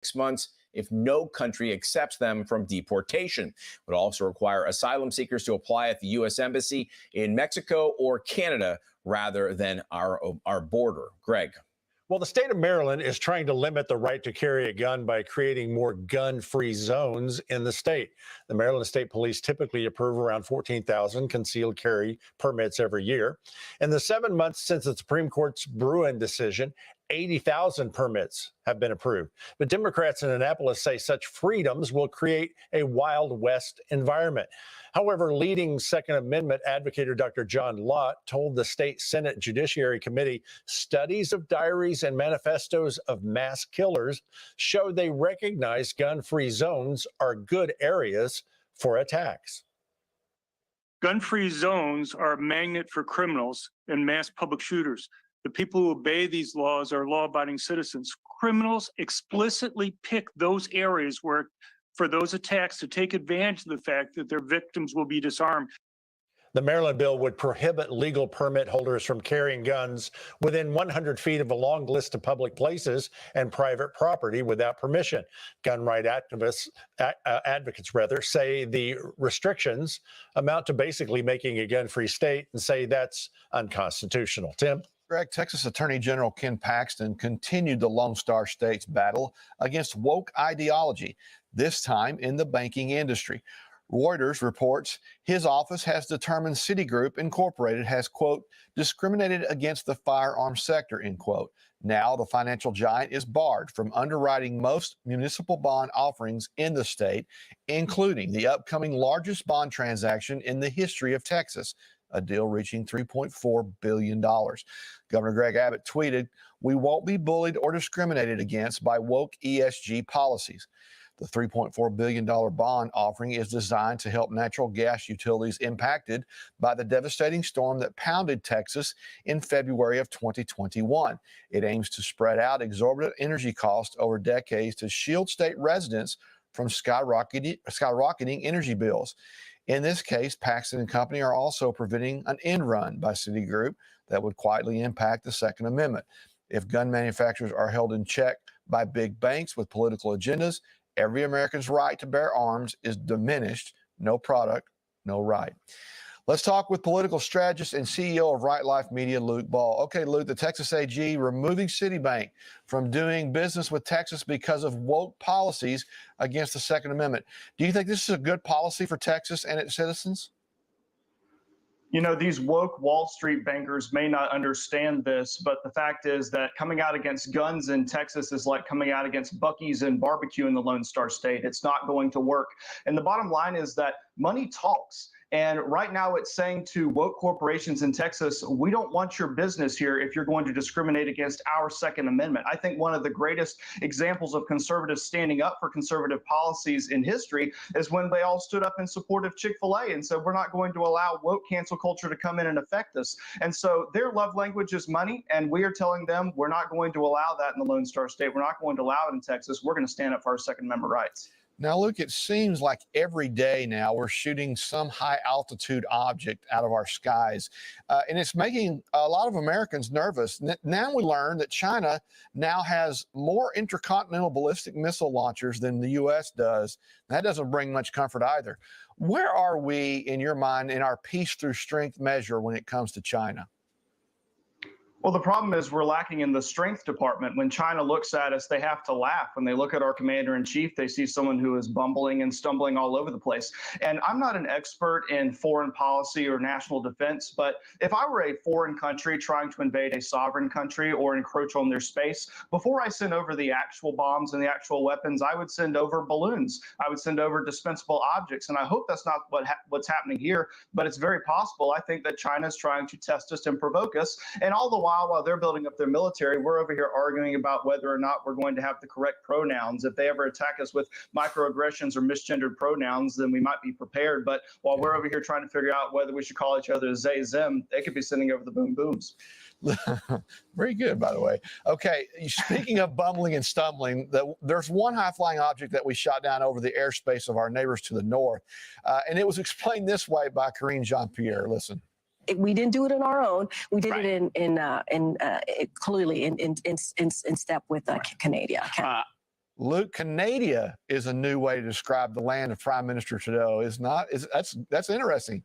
6 months if no country accepts them from deportation. It would also require asylum seekers to apply at the U.S. Embassy in Mexico or Canada rather than our border. Greg. Well, the state of Maryland is trying to limit the right to carry a gun by creating more gun-free zones in the state. The Maryland State Police typically approve around 14,000 concealed carry permits every year. In the 7 months since the Supreme Court's Bruin decision, 80,000 permits have been approved. But Democrats in Annapolis say such freedoms will create a Wild West environment. However, leading Second Amendment advocate Dr. John Lott told the state Senate Judiciary Committee studies of diaries and manifestos of mass killers show they recognize gun-free zones are good areas for attacks. Gun-free zones are a magnet for criminals and mass public shooters. The people who obey these laws are law-abiding citizens. Criminals explicitly pick those areas where for those attacks to take advantage of the fact that their victims will be disarmed. The Maryland bill would prohibit legal permit holders from carrying guns within 100 feet of a long list of public places and private property without permission. Gun right advocates say the restrictions amount to basically making a gun-free state and say that's unconstitutional. Tim? Greg, Texas Attorney General Ken Paxton continued the Lone Star State's battle against woke ideology, this time in the banking industry. Reuters reports his office has determined Citigroup Incorporated has, quote, discriminated against the firearms sector, end quote. Now the financial giant is barred from underwriting most municipal bond offerings in the state, including the upcoming largest bond transaction in the history of Texas, a deal reaching $3.4 billion. Governor Greg Abbott tweeted, "We won't be bullied or discriminated against by woke ESG policies." The $3.4 billion bond offering is designed to help natural gas utilities impacted by the devastating storm that pounded Texas in February of 2021. It aims to spread out exorbitant energy costs over decades to shield state residents from skyrocketing energy bills. In this case, Paxton and Company are also preventing an end run by Citigroup that would quietly impact the Second Amendment. If gun manufacturers are held in check by big banks with political agendas, every American's right to bear arms is diminished. No product, no right. Let's talk with political strategist and CEO of Right Life Media, Luke Ball. Okay, Luke, the Texas AG removing Citibank from doing business with Texas because of woke policies against the Second Amendment. Do you think this is a good policy for Texas and its citizens? You know, these woke Wall Street bankers may not understand this, but the fact is that coming out against guns in Texas is like coming out against Buc-ee's and barbecue in the Lone Star State. It's not going to work. And the bottom line is that money talks. And right now it's saying to woke corporations in Texas, we don't want your business here if you're going to discriminate against our Second Amendment. I think one of the greatest examples of conservatives standing up for conservative policies in history is when they all stood up in support of Chick-fil-A and said, we're not going to allow woke cancel culture to come in and affect us. And so their love language is money, and we are telling them we're not going to allow that in the Lone Star State. We're not going to allow it in Texas. We're going to stand up for our Second Amendment rights. Now, Luke, it seems like every day now we're shooting some high-altitude object out of our skies, and it's making a lot of Americans nervous. Now we learn that China now has more intercontinental ballistic missile launchers than the U.S. does. That doesn't bring much comfort either. Where are we, in your mind, in our peace through strength measure when it comes to China? Well, the problem is we're lacking in the strength department. When China looks at us, they have to laugh. When they look at our commander in chief, they see someone who is bumbling and stumbling all over the place. And I'm not an expert in foreign policy or national defense, but if I were a foreign country trying to invade a sovereign country or encroach on their space, before I send over the actual bombs and the actual weapons, I would send over balloons. I would send over dispensable objects. And I hope that's not what's happening here, but it's very possible. I think that China is trying to test us and provoke us. And all the while they're building up their military, we're over here arguing about whether or not we're going to have the correct pronouns. If they ever attack us with microaggressions or misgendered pronouns, then we might be prepared. But while we're over here trying to figure out whether we should call each other they, them, they could be sending over the boom booms. Very good, by the way. Okay, speaking of bumbling and stumbling, there's one high-flying object that we shot down over the airspace of our neighbors to the north, and it was explained this way by Karine Jean-Pierre. Listen. We didn't do it on our own. We did it clearly in step with Canada. Luke, Canada is a new way to describe the land of Prime Minister Trudeau. That's interesting.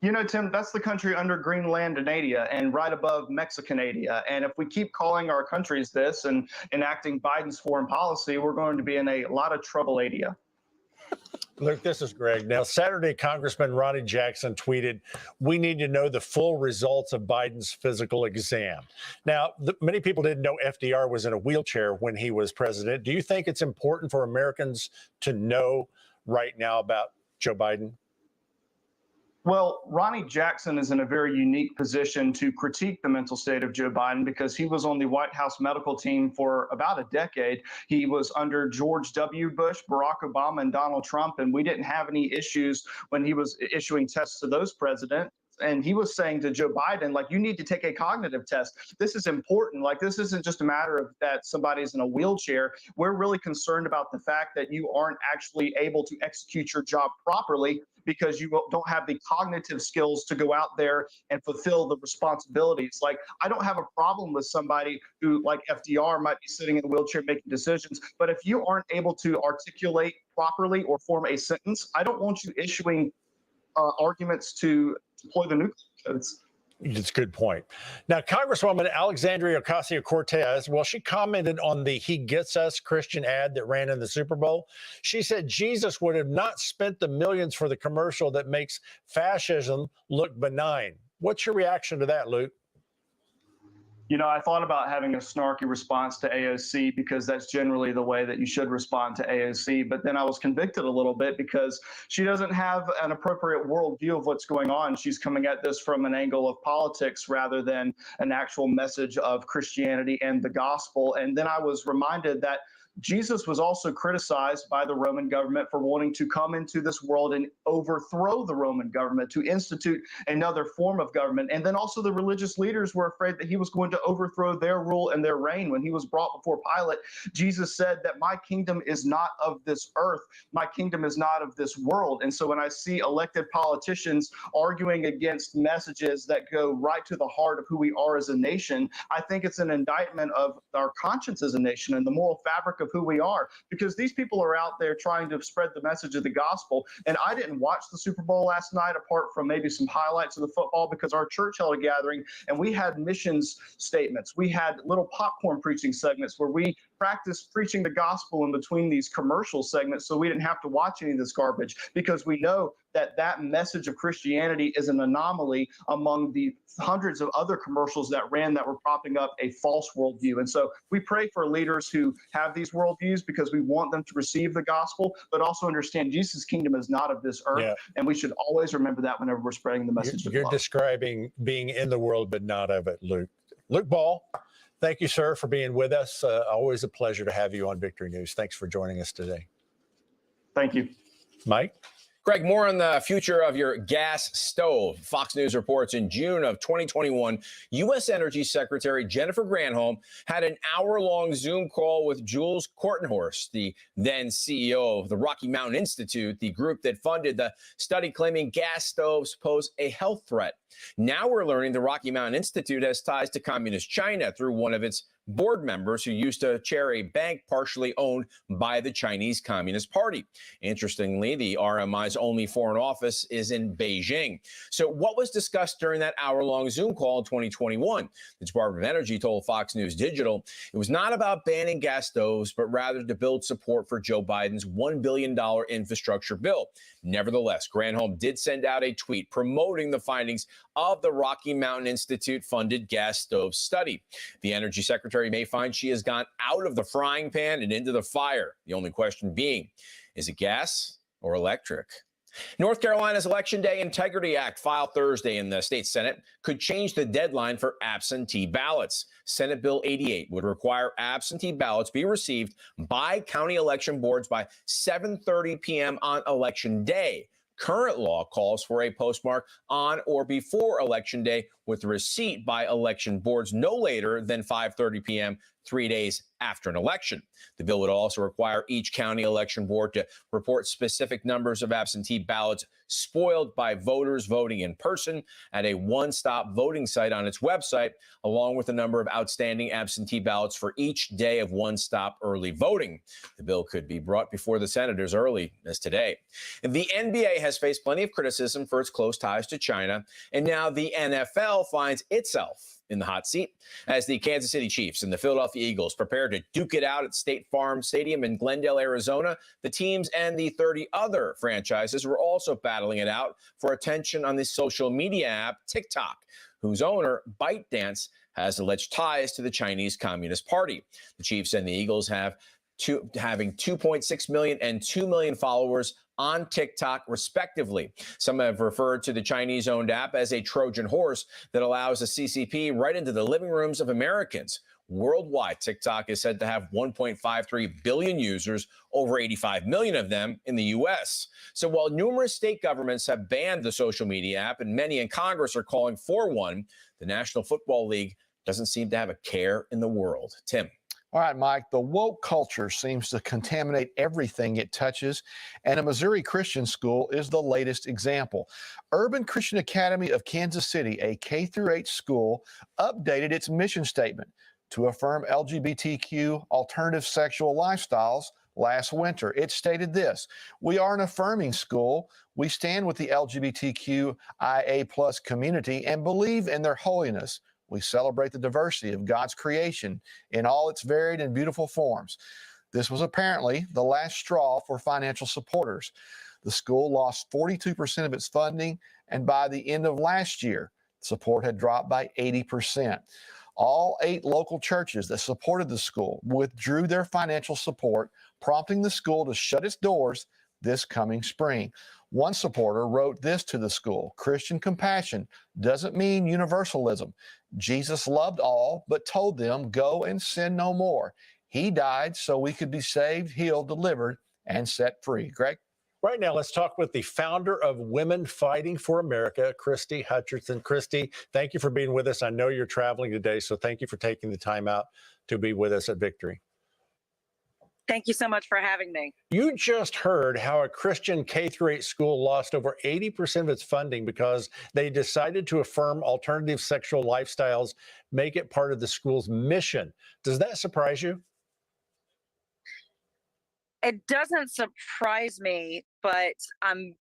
You know, Tim, that's the country under Greenlandadia and right above Mexicanadia. And if we keep calling our countries this and enacting Biden's foreign policy, we're going to be in a lot of trouble, Adia. Luke, this is Greg. Now, Saturday, Congressman Ronnie Jackson tweeted, "We need to know the full results of Biden's physical exam." Now, many people didn't know FDR was in a wheelchair when he was president. Do you think it's important for Americans to know right now about Joe Biden? Well, Ronnie Jackson is in a very unique position to critique the mental state of Joe Biden because he was on the White House medical team for about a decade. He was under George W. Bush, Barack Obama, and Donald Trump, and we didn't have any issues when he was issuing tests to those presidents. And he was saying to Joe Biden, like, you need to take a cognitive test. This is important. Like, this isn't just a matter of that somebody's in a wheelchair. We're really concerned about the fact that you aren't actually able to execute your job properly because you don't have the cognitive skills to go out there and fulfill the responsibilities. Like, I don't have a problem with somebody who, like FDR, might be sitting in a wheelchair making decisions. But if you aren't able to articulate properly or form a sentence, I don't want you issuing arguments to deploy the nuclear codes. It's a good point. Now, Congresswoman Alexandria Ocasio-Cortez, well, she commented on the "He Gets Us" Christian ad that ran in the Super Bowl. She said Jesus would have not spent the millions for the commercial that makes fascism look benign. What's your reaction to that, Luke? You know, I thought about having a snarky response to AOC because that's generally the way that you should respond to AOC. But then I was convicted a little bit because she doesn't have an appropriate worldview of what's going on. She's coming at this from an angle of politics rather than an actual message of Christianity and the gospel. And then I was reminded that Jesus was also criticized by the Roman government for wanting to come into this world and overthrow the Roman government, to institute another form of government. And then also the religious leaders were afraid that he was going to overthrow their rule and their reign. When he was brought before Pilate, Jesus said that my kingdom is not of this earth. My kingdom is not of this world. And so when I see elected politicians arguing against messages that go right to the heart of who we are as a nation, I think it's an indictment of our conscience as a nation and the moral fabric of who we are, because these people are out there trying to spread the message of the gospel. And I didn't watch the Super Bowl last night, apart from maybe some highlights of the football, because our church held a gathering and we had missions statements. We had little popcorn preaching segments where we practiced preaching the gospel in between these commercial segments, so we didn't have to watch any of this garbage, because we know that that message of Christianity is an anomaly among the hundreds of other commercials that ran that were propping up a false worldview. And so we pray for leaders who have these worldviews because we want them to receive the gospel, but also understand Jesus' kingdom is not of this earth. Yeah. And we should always remember that whenever we're spreading the message of love. You're describing being in the world, but not of it, Luke. Luke Ball, thank you, sir, for being with us. Always a pleasure to have you on Victory News. Thanks for joining us today. Thank you. Mike? Greg, more on the future of your gas stove. Fox News reports in June of 2021, U.S. Energy Secretary Jennifer Granholm had an hour-long Zoom call with Jules Kortenhorst, the then CEO of the Rocky Mountain Institute, the group that funded the study claiming gas stoves pose a health threat. Now we're learning the Rocky Mountain Institute has ties to Communist China through one of its board members who used to chair a bank partially owned by the Chinese Communist Party. Interestingly, the RMI's only foreign office is in Beijing. So what was discussed during that hour-long Zoom call in 2021? The Department of Energy told Fox News Digital it was not about banning gas stoves, but rather to build support for Joe Biden's $1 billion infrastructure bill. Nevertheless, Granholm did send out a tweet promoting the findings of the Rocky Mountain Institute-funded gas stove study. The Energy Secretary may find she has gone out of the frying pan and into the fire. The only question being, is it gas or electric? North Carolina's Election Day Integrity Act, filed Thursday in the state Senate, could change the deadline for absentee ballots. Senate Bill 88 would require absentee ballots be received by county election boards by 7:30 p.m. on Election Day. Current law calls for a postmark on or before Election Day with receipt by election boards no later than 5:30 p.m. 3 days after an election. The bill would also require each county election board to report specific numbers of absentee ballots spoiled by voters voting in person at a one-stop voting site on its website, along with the number of outstanding absentee ballots for each day of one-stop early voting. The bill could be brought before the Senate as early as today. The NBA has faced plenty of criticism for its close ties to China, and now the NFL finds itself in the hot seat as the Kansas City Chiefs and the Philadelphia Eagles prepare to duke it out at State Farm Stadium in Glendale, Arizona. The teams and the 30 other franchises were also battling it out for attention on the social media app TikTok, whose owner, ByteDance, has alleged ties to the Chinese Communist Party. The Chiefs and the Eagles having 2.6 million and 2 million followers on TikTok, respectively. Some have referred to the Chinese-owned app as a Trojan horse that allows the CCP right into the living rooms of Americans. Worldwide, TikTok is said to have 1.53 billion users, over 85 million of them in the U.S. So while numerous state governments have banned the social media app and many in Congress are calling for one, the National Football League doesn't seem to have a care in the world. Tim. All right, Mike, the woke culture seems to contaminate everything it touches, and a Missouri Christian school is the latest example. Urban Christian Academy of Kansas City, a K-8 school, updated its mission statement to affirm LGBTQ alternative sexual lifestyles last winter. It stated this: "We are an affirming school. We stand with the LGBTQIA+ community and believe in their holiness. We celebrate the diversity of God's creation in all its varied and beautiful forms." This was apparently the last straw for financial supporters. The school lost 42% of its funding, and by the end of last year, support had dropped by 80%. All 8 local churches that supported the school withdrew their financial support, prompting the school to shut its doors this coming spring. One supporter wrote this to the school: "Christian compassion doesn't mean universalism. Jesus loved all, but told them, go and sin no more. He died so we could be saved, healed, delivered, and set free." Greg? Right now, let's talk with the founder of Women Fighting for America, Christie Hutcherson. Christie, thank you for being with us. I know you're traveling today, so thank you for taking the time out to be with us at Victory. Thank you so much for having me. You just heard how a Christian K-8 school lost over 80% of its funding because they decided to affirm alternative sexual lifestyles, make it part of the school's mission. Does that surprise you? It doesn't surprise me, but I'm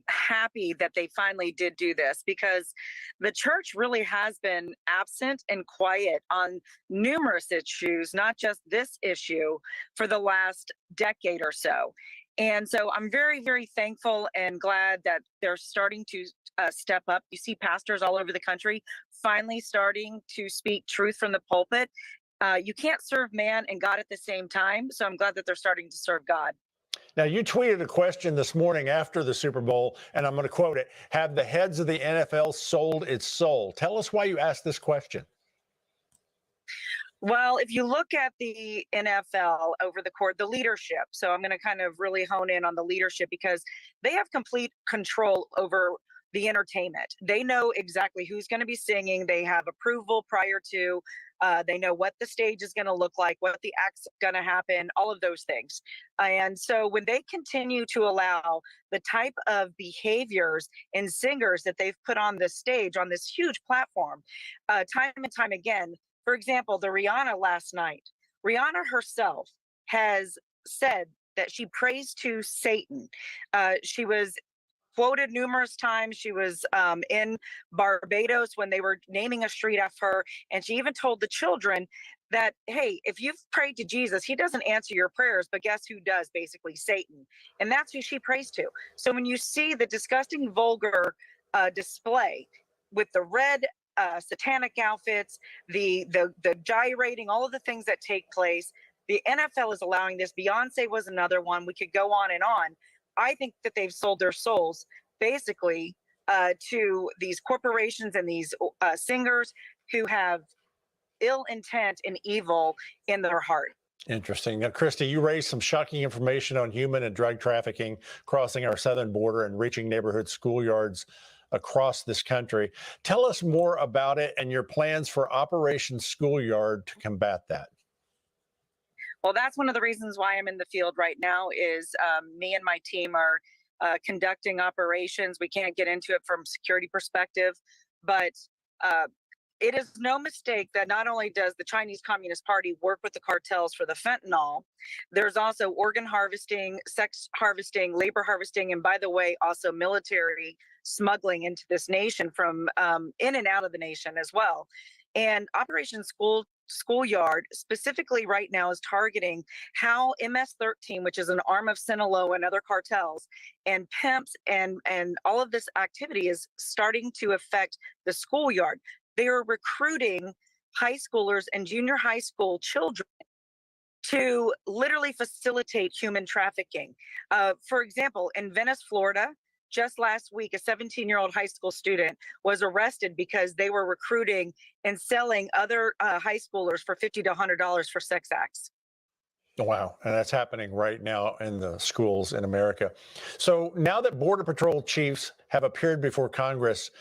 happy that they finally did do this, because the church really has been absent and quiet on numerous issues, not just this issue, for the last decade or so. And so I'm very, very thankful and glad that they're starting to step up. You see pastors all over the country finally starting to speak truth from the pulpit. You can't serve man and God at the same time. So I'm glad that they're starting to serve God. Now, you tweeted a question this morning after the Super Bowl, and I'm going to quote it: "Have the heads of the NFL sold its soul?" Tell us why you asked this question. Well, if you look at the NFL over the course, the leadership, so I'm going to kind of really hone in on the leadership, because they have complete control over the entertainment. They know exactly who's going to be singing. They have approval prior to. They know what the stage is going to look like, what the act's going to happen, all of those things. And so when they continue to allow the type of behaviors and singers that they've put on this stage, on this huge platform, time and time again, for example, the Rihanna last night, Rihanna herself has said that she prays to Satan. She was quoted numerous times. She was in Barbados when they were naming a street after her. And she even told the children that, hey, if you've prayed to Jesus, he doesn't answer your prayers, but guess who does? Basically, Satan. And that's who she prays to. So when you see the disgusting, vulgar display with the red satanic outfits, the gyrating, all of the things that take place, the NFL is allowing this. Beyonce was another one. We could go on and on. I think that they've sold their souls basically to these corporations and these singers who have ill intent and evil in their heart. Interesting. Now, Christie, you raised some shocking information on human and drug trafficking crossing our southern border and reaching neighborhood schoolyards across this country. Tell us more about it and your plans for Operation Schoolyard to combat that. Well, that's one of the reasons why I'm in the field right now is me and my team are conducting operations. We can't get into it from a security perspective, but it is no mistake that not only does the Chinese Communist Party work with the cartels for the fentanyl, there's also organ harvesting, sex harvesting, labor harvesting, and by the way, also military smuggling into this nation from in and out of the nation as well. And Operation Schoolyard specifically right now is targeting how MS-13, which is an arm of Sinaloa and other cartels, and pimps and all of this activity is starting to affect the schoolyard. They are recruiting high schoolers and junior high school children to literally facilitate human trafficking. For example, in Venice, Florida, just last week, a 17-year-old high school student was arrested because they were recruiting and selling other high schoolers for $50 to $100 for sex acts. Wow. And that's happening right now in the schools in America. So now that Border Patrol chiefs have appeared before Congress,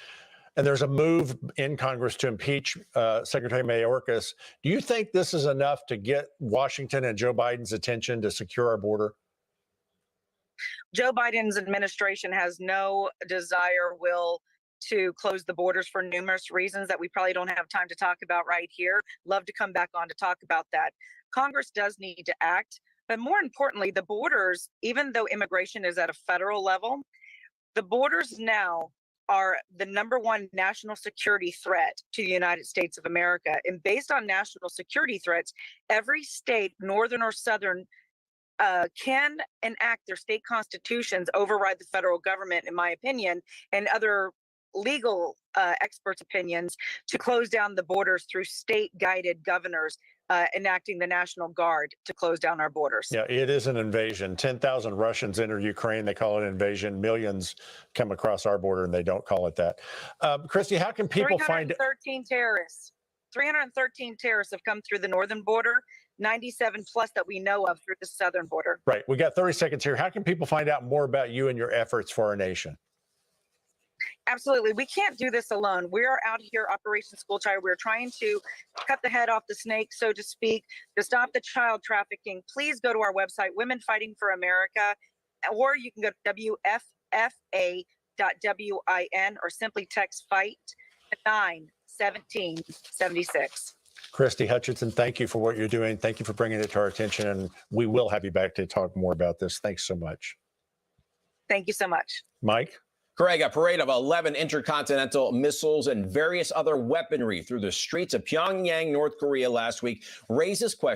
and there's a move in Congress to impeach Secretary Mayorkas, do you think this is enough to get Washington and Joe Biden's attention to secure our border? Joe Biden's administration has no desire, will to close the borders for numerous reasons that we probably don't have time to talk about right here. Love to come back on to talk about that. Congress does need to act, but more importantly, the borders, even though immigration is at a federal level, the borders now are the #1 national security threat to the United States of America. And based on national security threats, every state, northern or southern, can enact their state constitutions, override the federal government, in my opinion, and other legal experts' opinions, to close down the borders through state-guided governors enacting the National Guard to close down our borders. Yeah, it is an invasion. 10,000 Russians enter Ukraine. They call it an invasion. Millions come across our border, and they don't call it that. Christie, how can people find... 313 terrorists have come through the northern border, 97 plus that we know of through the southern border. Right. We got 30 seconds here. How can people find out more about you and your efforts for our nation? Absolutely. We can't do this alone. We are out here, Operation Schoolchild. We're trying to cut the head off the snake, so to speak, to stop the child trafficking. Please go to our website, Women Fighting for America, or you can go to WFFA.WIN or simply text FIGHT to 91776. Christie Hutcherson, thank you for what you're doing. Thank you for bringing it to our attention, and we will have you back to talk more about this. Thanks so much. Thank you so much. Mike? Craig, a parade of 11 intercontinental missiles and various other weaponry through the streets of Pyongyang, North Korea last week raises questions